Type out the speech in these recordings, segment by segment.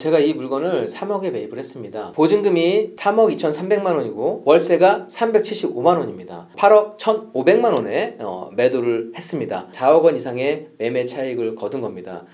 제가 이 물건을 3억에 매입을 했습니다. 보증금이 3억 2,300만 원이고 월세가 375만 원입니다. 8억 1,500만 원에 매도를 했습니다. 4억 원 이상의 매매 차익을 거둔 겁니다.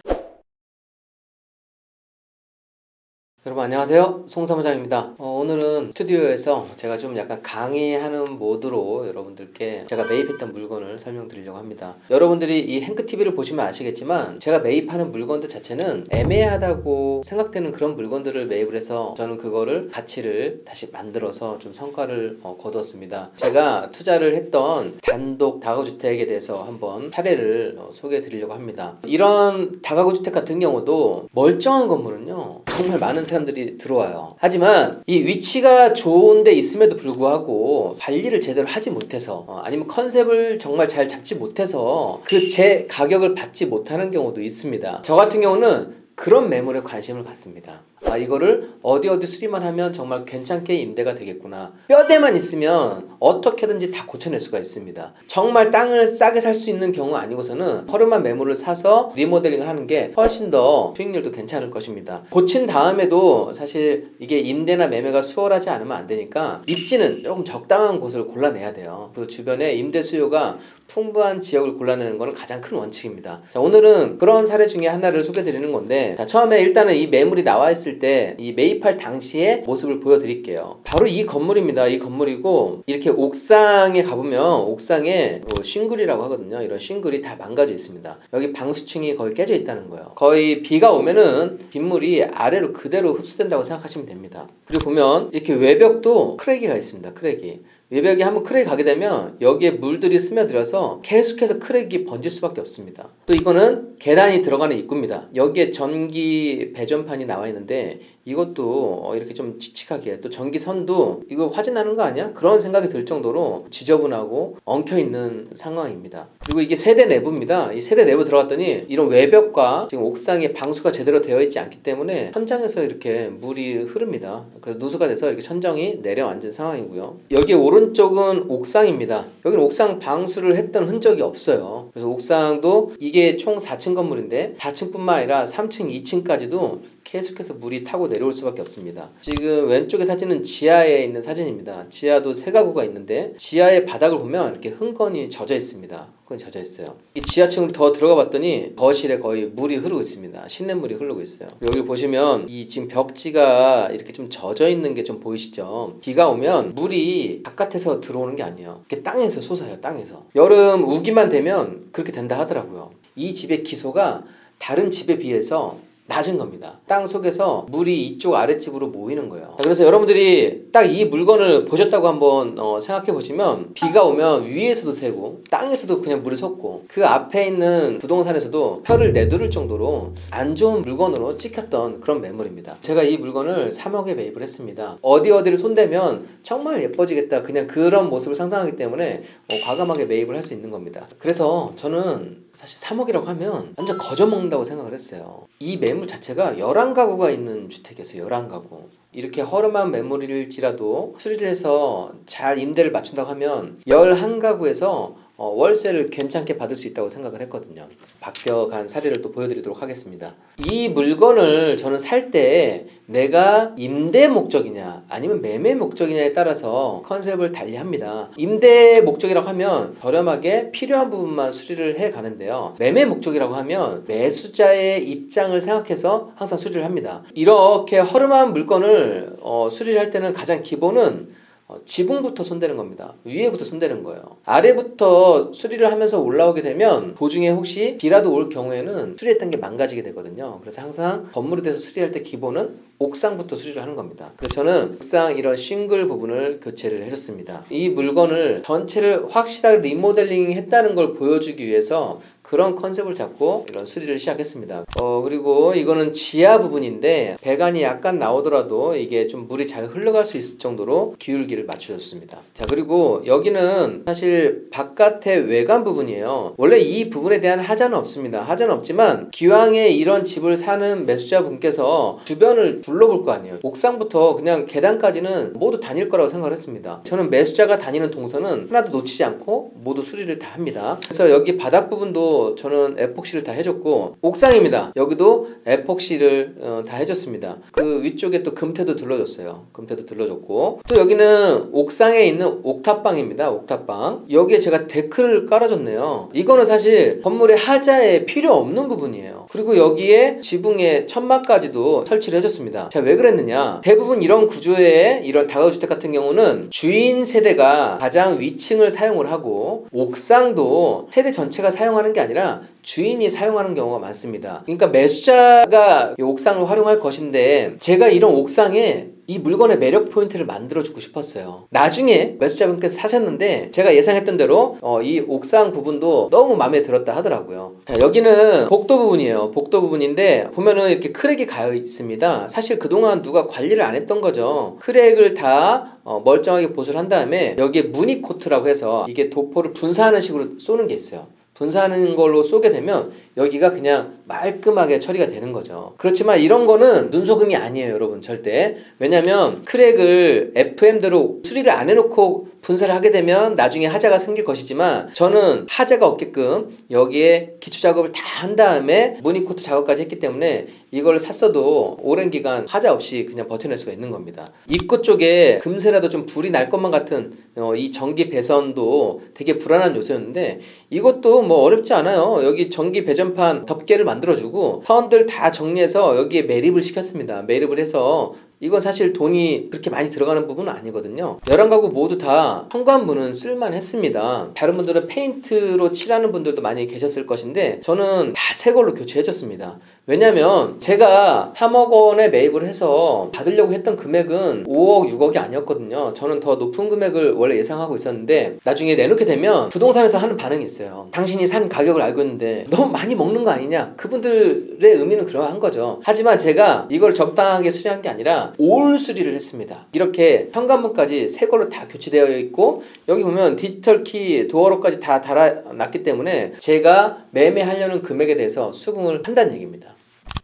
여러분 안녕하세요, 송 사무장입니다. 오늘은 스튜디오에서 제가 좀 약간 강의하는 모드로 여러분들께 제가 매입했던 물건을 설명드리려고 합니다. 여러분들이 이 행크TV를 보시면 아시겠지만 제가 매입하는 물건들 자체는 애매하다고 생각되는 그런 물건들을 매입을 해서 저는 그거를 가치를 다시 만들어서 좀 성과를 거두었습니다. 제가 투자를 했던 단독 다가구주택에 대해서 한번 사례를 소개해 드리려고 합니다. 이런 다가구주택 같은 경우도 멀쩡한 건물은요 정말 많은 사람들이 들어와요. 하지만 이 위치가 좋은 데 있음에도 불구하고 관리를 제대로 하지 못해서 아니면 컨셉을 정말 잘 잡지 못해서 그 제 가격을 받지 못하는 경우도 있습니다. 저 같은 경우는 그런 매물에 관심을 갖습니다. 이거를 어디 수리만 하면 정말 괜찮게 임대가 되겠구나. 뼈대만 있으면 어떻게든지 다 고쳐낼 수가 있습니다. 정말 땅을 싸게 살 수 있는 경우 아니고서는 허름한 매물을 사서 리모델링을 하는 게 훨씬 더 수익률도 괜찮을 것입니다. 고친 다음에도 사실 이게 임대나 매매가 수월하지 않으면 안 되니까 입지는 조금 적당한 곳을 골라내야 돼요. 그 주변에 임대 수요가 풍부한 지역을 골라내는 것은 가장 큰 원칙입니다. 자, 오늘은 그런 사례 중에 하나를 소개해 드리는 건데, 자, 처음에 일단은 이 매물이 나와 있을 때 이 매입할 당시의 모습을 보여드릴게요. 바로 이 건물입니다. 이 건물이고, 이렇게 옥상에 가보면 옥상에 싱글이라고 하거든요. 이런 싱글이 다 망가져 있습니다. 여기 방수층이 거의 깨져 있다는 거예요. 거의 비가 오면은 빗물이 아래로 그대로 흡수된다고 생각하시면 됩니다. 그리고 보면 이렇게 외벽도 크랙이가 있습니다. 크랙이. 외벽이 한번 크랙이 가게 되면 여기에 물들이 스며들어서 계속해서 크랙이 번질 수밖에 없습니다. 또 이거는 계단이 들어가는 입구입니다. 여기에 전기 배전판이 나와 있는데 이것도 이렇게 좀 칙칙하게, 또 전기선도 이거 화재나는 거 아니야? 그런 생각이 들 정도로 지저분하고 엉켜있는 상황입니다. 그리고 이게 세대 내부입니다. 이 세대 내부 들어갔더니 이런 외벽과 지금 옥상에 방수가 제대로 되어 있지 않기 때문에 천장에서 이렇게 물이 흐릅니다. 그래서 누수가 돼서 이렇게 천정이 내려앉은 상황이고요. 여기 오른쪽은 옥상입니다. 여기는 옥상 방수를 했던 흔적이 없어요. 그래서 옥상도 이게 총 4층 건물인데 4층뿐만 아니라 3층, 2층까지도 계속해서 물이 타고 내려올 수밖에 없습니다. 지금 왼쪽의 사진은 지하에 있는 사진입니다. 지하도 세 가구가 있는데 지하의 바닥을 보면 이렇게 흥건히 젖어 있습니다. 흥건히 젖어 있어요. 이 지하층으로 더 들어가 봤더니 거실에 거의 물이 흐르고 있습니다. 시냇물이 흐르고 있어요. 여기 보시면 이 지금 벽지가 이렇게 좀 젖어 있는 게 좀 보이시죠? 비가 오면 물이 바깥에서 들어오는 게 아니에요. 이렇게 땅에서 솟아요. 땅에서. 여름 우기만 되면 그렇게 된다 하더라고요. 이 집의 기소가 다른 집에 비해서 낮은 겁니다. 땅 속에서 물이 이쪽 아랫집으로 모이는 거예요. 그래서 여러분들이 딱 이 물건을 보셨다고 한번 생각해 보시면 비가 오면 위에서도 새고 땅에서도 그냥 물이 솟고 그 앞에 있는 부동산에서도 혀를 내두를 정도로 안 좋은 물건으로 찍혔던 그런 매물입니다. 제가 이 물건을 3억에 매입을 했습니다. 어디를 손대면 정말 예뻐지겠다, 그냥 그런 모습을 상상하기 때문에 과감하게 매입을 할 수 있는 겁니다. 그래서 저는 사실 3억이라고 하면 완전 거저먹는다고 생각을 했어요. 이 매물 자체가 11가구가 있는 주택이었어요. 11가구. 이렇게 허름한 매물일지라도 수리를 해서 잘 임대를 맞춘다고 하면 11가구에서 월세를 괜찮게 받을 수 있다고 생각을 했거든요. 바뀌어간 사례를 또 보여드리도록 하겠습니다. 이 물건을 저는 살 때 내가 임대 목적이냐 아니면 매매 목적이냐에 따라서 컨셉을 달리합니다. 임대 목적이라고 하면 저렴하게 필요한 부분만 수리를 해 가는데요. 매매 목적이라고 하면 매수자의 입장을 생각해서 항상 수리를 합니다. 이렇게 허름한 물건을 수리를 할 때는 가장 기본은 지붕부터 손대는 겁니다. 위에부터 손대는 거예요. 아래부터 수리를 하면서 올라오게 되면 도중에 혹시 비라도 올 경우에는 수리했던 게 망가지게 되거든요. 그래서 항상 건물에 대해서 수리할 때 기본은 옥상부터 수리를 하는 겁니다. 그래서 저는 옥상 이런 싱글 부분을 교체를 해줬습니다. 이 물건을 전체를 확실하게 리모델링 했다는 걸 보여주기 위해서 그런 컨셉을 잡고 이런 수리를 시작했습니다. 그리고 이거는 지하 부분인데 배관이 약간 나오더라도 이게 좀 물이 잘 흘러갈 수 있을 정도로 기울기를 맞춰줬습니다. 자, 그리고 여기는 사실 바깥의 외관 부분이에요. 원래 이 부분에 대한 하자는 없습니다. 하자는 없지만 기왕에 이런 집을 사는 매수자분께서 주변을 둘러볼 거 아니에요. 옥상부터 그냥 계단까지는 모두 다닐 거라고 생각을 했습니다. 저는 매수자가 다니는 동선은 하나도 놓치지 않고 모두 수리를 다 합니다. 그래서 여기 바닥 부분도 부분도 저는 에폭시를 다 해줬고, 옥상입니다. 여기도 에폭시를 다 해줬습니다. 그 위쪽에 또 금태도 둘러줬어요. 금태도 둘러줬고, 또 여기는 옥상에 있는 옥탑방입니다. 옥탑방. 여기에 제가 데크를 깔아줬네요. 이거는 사실 건물의 하자에 필요 없는 부분이에요. 그리고 여기에 지붕에 천막까지도 설치를 해줬습니다. 자, 왜 그랬느냐? 대부분 이런 구조의 이런 다가구주택 같은 경우는 주인 세대가 가장 위층을 사용을 하고, 옥상도 세대 전체가 사용하는 게 아니라 주인이 사용하는 경우가 많습니다. 그러니까 매수자가 이 옥상을 활용할 것인데, 제가 이런 옥상에 이 물건의 매력 포인트를 만들어주고 싶었어요. 나중에 매수자분께서 사셨는데 제가 예상했던 대로 이 옥상 부분도 너무 마음에 들었다 하더라고요. 자, 여기는 복도 부분이에요. 복도 부분인데 보면은 이렇게 크랙이 가여 있습니다. 사실 그동안 누가 관리를 안 했던 거죠. 크랙을 다 멀쩡하게 보수를 한 다음에 여기에 무늬코트라고 해서 이게 도포를 분사하는 식으로 쏘는 게 있어요. 분사하는 걸로 쏘게 되면 여기가 그냥 말끔하게 처리가 되는 거죠. 그렇지만 이런 거는 눈속임이 아니에요, 여러분. 절대. 왜냐면 크랙을 FM대로 수리를 안 해놓고 분사를 하게 되면 나중에 하자가 생길 것이지만, 저는 하자가 없게끔 여기에 기초 작업을 다 한 다음에 무늬코트 작업까지 했기 때문에 이걸 샀어도 오랜 기간 하자 없이 그냥 버텨낼 수가 있는 겁니다. 입구 쪽에 금세라도 좀 불이 날 것만 같은 이 전기 배선도 되게 불안한 요소였는데, 이것도 뭐 어렵지 않아요. 여기 전기 배전판 덮개를 만들어주고 선들 다 정리해서 여기에 매립을 시켰습니다. 매립을 해서, 이건 사실 돈이 그렇게 많이 들어가는 부분은 아니거든요. 11가구 모두 다 현관문은 쓸만했습니다. 다른 분들은 페인트로 칠하는 분들도 많이 계셨을 것인데 저는 다 새 걸로 교체해줬습니다. 왜냐면 제가 3억 원에 매입을 해서 받으려고 했던 금액은 5억, 6억이 아니었거든요. 저는 더 높은 금액을 원래 예상하고 있었는데, 나중에 내놓게 되면 부동산에서 하는 반응이 있어요. 당신이 산 가격을 알고 있는데 너무 많이 먹는 거 아니냐? 그분들의 의미는 그러한 거죠. 하지만 제가 이걸 적당하게 수리한 게 아니라 올 수리를 했습니다. 이렇게 현관문까지 새 걸로 다 교체되어 있고, 여기 보면 디지털 키 도어로까지 다 달아놨기 때문에 제가 매매하려는 금액에 대해서 수긍을 한다는 얘기입니다.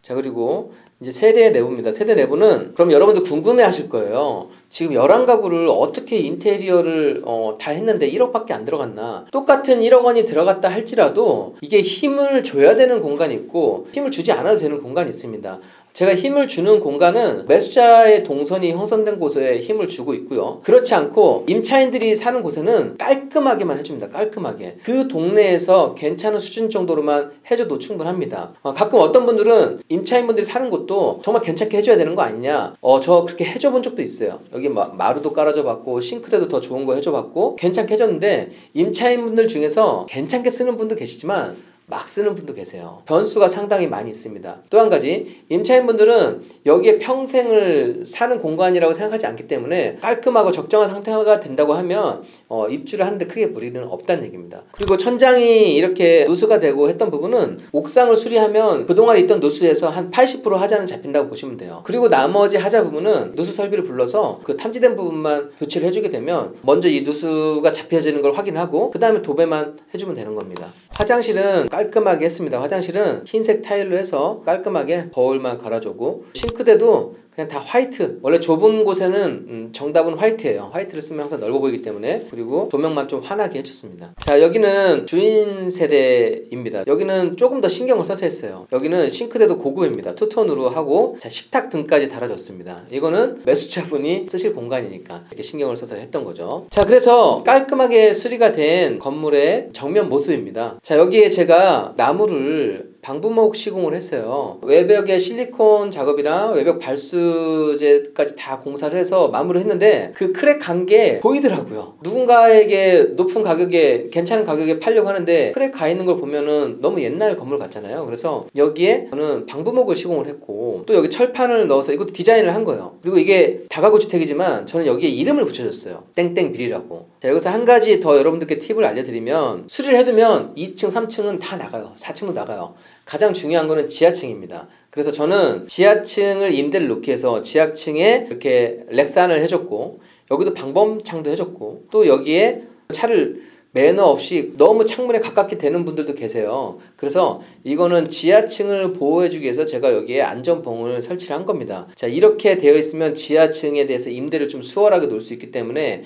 자, 그리고 이제 세대 내부입니다. 세대 내부는 그럼 여러분들 궁금해 하실 거예요. 지금 11가구를 어떻게 인테리어를 다 했는데 1억밖에 안 들어갔나? 똑같은 1억 원이 들어갔다 할지라도 이게 힘을 줘야 되는 공간이 있고 힘을 주지 않아도 되는 공간이 있습니다. 제가 힘을 주는 공간은 매수자의 동선이 형성된 곳에 힘을 주고 있고요. 그렇지 않고 임차인들이 사는 곳에는 깔끔하게만 해줍니다. 깔끔하게. 그 동네에서 괜찮은 수준 정도로만 해줘도 충분합니다. 가끔 어떤 분들은 임차인분들이 사는 곳도 정말 괜찮게 해줘야 되는 거 아니냐, 저 그렇게 해줘 본 적도 있어요. 여기 마루도 깔아줘 봤고 싱크대도 더 좋은 거 해줘 봤고 괜찮게 해줬는데, 임차인분들 중에서 괜찮게 쓰는 분도 계시지만 막 쓰는 분도 계세요. 변수가 상당히 많이 있습니다. 또 한 가지, 임차인분들은 여기에 평생을 사는 공간이라고 생각하지 않기 때문에 깔끔하고 적정한 상태가 된다고 하면 입주를 하는데 크게 무리는 없다는 얘기입니다. 그리고 천장이 이렇게 누수가 되고 했던 부분은 옥상을 수리하면 그동안 있던 누수에서 한 80% 하자는 잡힌다고 보시면 돼요. 그리고 나머지 하자 부분은 누수 설비를 불러서 그 탐지된 부분만 교체를 해주게 되면 먼저 이 누수가 잡혀지는 걸 확인하고 그 다음에 도배만 해주면 되는 겁니다. 화장실은 깔끔하게 했습니다. 화장실은 흰색 타일로 해서 깔끔하게 거울만 갈아주고, 싱크대도 그냥 다 화이트. 원래 좁은 곳에는 정답은 화이트예요. 화이트를 쓰면 항상 넓어 보이기 때문에. 그리고 조명만 좀 환하게 해줬습니다. 자, 여기는 주인 세대입니다. 여기는 조금 더 신경을 써서 했어요. 여기는 싱크대도 고급입니다. 투톤으로 하고, 자, 식탁 등까지 달아줬습니다. 이거는 매수자분이 쓰실 공간이니까 이렇게 신경을 써서 했던 거죠. 자, 그래서 깔끔하게 수리가 된 건물의 정면 모습입니다. 자, 여기에 제가 나무를 방부목 시공을 했어요. 외벽에 실리콘 작업이랑 외벽 발수제까지 다 공사를 해서 마무리를 했는데 그 크랙 간 게 보이더라고요. 누군가에게 높은 가격에 괜찮은 가격에 팔려고 하는데 크랙 가 있는 걸 보면은 너무 옛날 건물 같잖아요. 그래서 여기에 저는 방부목을 시공을 했고, 또 여기 철판을 넣어서 이것도 디자인을 한 거예요. 그리고 이게 다가구 주택이지만 저는 여기에 이름을 붙여줬어요. 땡땡빌이라고. 자, 여기서 한 가지 더 여러분들께 팁을 알려드리면, 수리를 해두면 2층, 3층은 다 나가요. 4층도 나가요. 가장 중요한 거는 지하층입니다. 그래서 저는 지하층을 임대를 놓기 위해서 지하층에 이렇게 렉산을 해줬고, 여기도 방범창도 해줬고, 또 여기에 차를 매너 없이 너무 창문에 가깝게 되는 분들도 계세요. 그래서 이거는 지하층을 보호해주기 위해서 제가 여기에 안전봉을 설치를 한 겁니다. 자, 이렇게 되어 있으면 지하층에 대해서 임대를 좀 수월하게 놓을 수 있기 때문에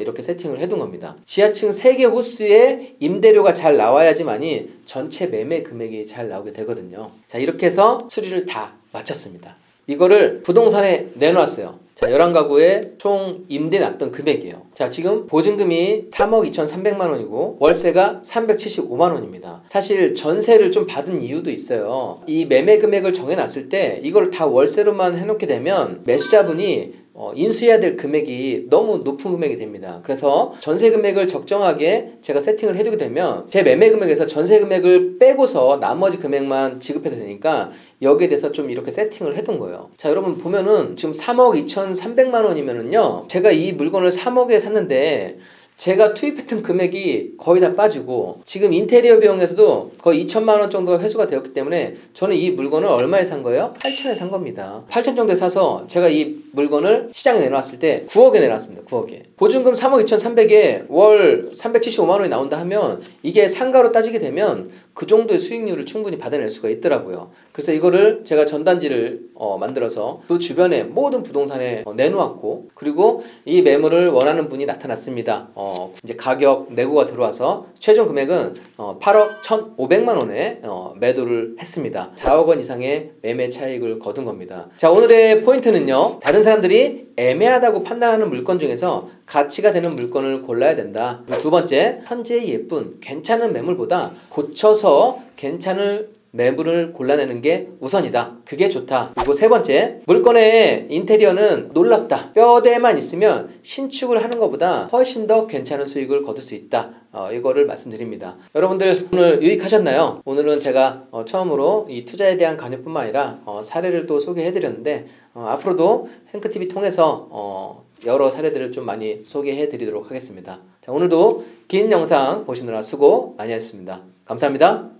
이렇게 세팅을 해둔 겁니다. 지하층 3개 호수에 임대료가 잘 나와야지만이 전체 매매 금액이 잘 나오게 되거든요. 자, 이렇게 해서 수리를 다 마쳤습니다. 이거를 부동산에 내놓았어요. 자, 11가구에 총 임대 났던 금액이에요. 자, 지금 보증금이 3억 2,300만 원이고 월세가 375만 원입니다. 사실 전세를 좀 받은 이유도 있어요. 이 매매 금액을 정해놨을 때 이걸 다 월세로만 해놓게 되면 매수자분이 인수해야 될 금액이 너무 높은 금액이 됩니다. 그래서 전세 금액을 적정하게 제가 세팅을 해두게 되면 제 매매 금액에서 전세 금액을 빼고서 나머지 금액만 지급해도 되니까 여기에 대해서 좀 이렇게 세팅을 해둔 거예요. 자, 여러분 보면은 지금 3억 2,300만 원이면은요, 제가 이 물건을 3억에 샀는데 제가 투입했던 금액이 거의 다 빠지고 지금 인테리어 비용에서도 거의 2천만 원 정도가 회수가 되었기 때문에 저는 이 물건을 얼마에 산 거예요? 8천에 산 겁니다. 8천 정도에 사서 제가 이 물건을 시장에 내놨을 때 9억에 내놨습니다. 9억에. 보증금 3억 2,300에 월 375만 원이 나온다 하면 이게 상가로 따지게 되면 그 정도의 수익률을 충분히 받아낼 수가 있더라고요. 그래서 이거를 제가 전단지를 만들어서 그 주변에 모든 부동산에 내놓았고, 그리고 이 매물을 원하는 분이 나타났습니다. 이제 가격 내고가 들어와서 최종 금액은 8억 1,500만 원에 매도를 했습니다. 4억 원 이상의 매매 차익을 거둔 겁니다. 자, 오늘의 포인트는요, 다른 사람들이 애매하다고 판단하는 물건 중에서 가치가 되는 물건을 골라야 된다. 두 번째, 현재의 예쁜 괜찮은 매물보다 고쳐서 괜찮을 매물을 골라내는 게 우선이다. 그게 좋다. 그리고 세 번째, 물건의 인테리어는 놀랍다. 뼈대만 있으면 신축을 하는 것보다 훨씬 더 괜찮은 수익을 거둘 수 있다. 이거를 말씀드립니다. 여러분들 오늘 유익하셨나요? 오늘은 제가 처음으로 이 투자에 대한 관념뿐만 아니라 사례를 또 소개해드렸는데 앞으로도 행크TV 통해서 여러 사례들을 좀 많이 소개해 드리도록 하겠습니다. 자, 오늘도 긴 영상 보시느라 수고 많이 했습니다. 감사합니다.